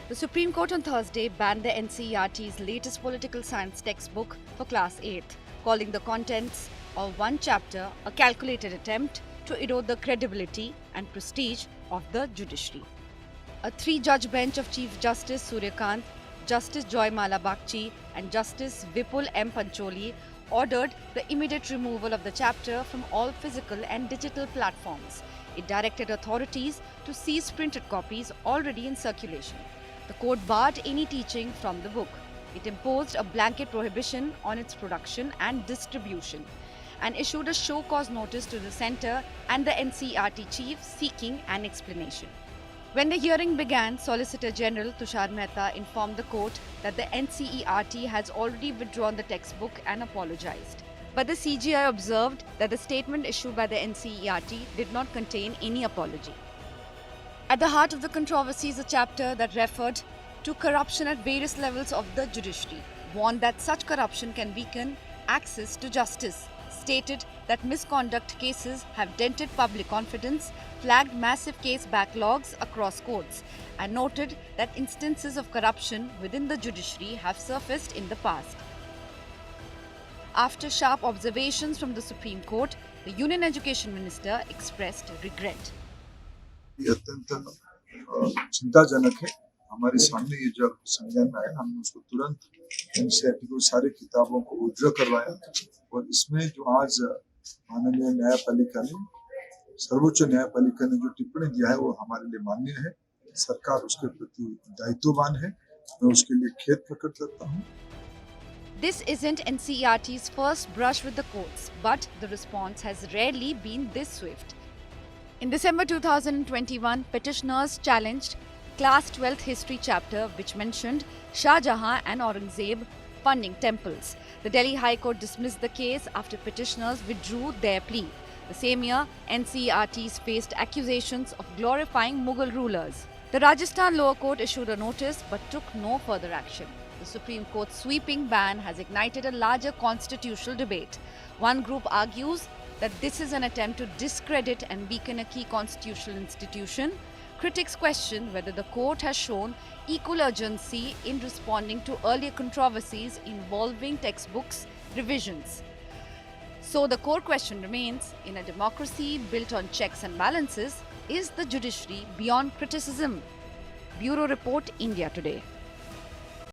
The Supreme Court on Thursday banned the NCERT's latest political science textbook for Class 8th, calling the contents of one chapter a calculated attempt to erode the credibility and prestige of the judiciary. A three-judge bench of Chief Justice Surya Kant, Justice Joymala Bagchi and Justice Vipul M. Pancholi ordered the immediate removal of the chapter from all physical and digital platforms. It directed authorities to seize printed copies already in circulation. The court barred any teaching from the book. It imposed a blanket prohibition on its production and distribution and issued a show cause notice to the centre and the NCERT chief seeking an explanation. When the hearing began, Solicitor General Tushar Mehta informed the court that the NCERT has already withdrawn the textbook and apologized. But the CJI observed that the statement issued by the NCERT did not contain any apology. At the heart of the controversy is a chapter that referred to corruption at various levels of the judiciary, warned that such corruption can weaken access to justice, stated that misconduct cases have dented public confidence, flagged massive case backlogs across courts, and noted that instances of corruption within the judiciary have surfaced in the past. After sharp observations from the Supreme Court, the Union Education Minister expressed regret. ये अत्यंत चिंताजनक है। हमारे सामने ये जब संज्ञान में आया, हमने उसको तुरंत एनसीईआरटी को सारी किताबों को विड्रॉ करवाया और इसमें जो आज माननीय न्यायपालिका ने, सर्वोच्च न्यायपालिका ने जो टिप्पणी दिया है वो हमारे लिए मान्य है। सरकार उसके प्रति दायित्ववान है। मैं उसके लिए खेद प्रकट करता हूँ। This isn't NCERT's first brush with the courts, but the response has rarely been this swift. In December 2021, petitioners challenged Class 12th History chapter which mentioned Shah Jahan and Aurangzeb funding temples. The Delhi High Court dismissed the case after petitioners withdrew their plea. The same year, NCERTs faced accusations of glorifying Mughal rulers. The Rajasthan lower court issued a notice but took no further action. The Supreme Court's sweeping ban has ignited a larger constitutional debate. One group argues that this is an attempt to discredit and weaken a key constitutional institution. Critics question whether the court has shown equal urgency in responding to earlier controversies involving textbooks revisions. So the core question remains, in a democracy built on checks and balances, is the judiciary beyond criticism? Bureau Report, India Today.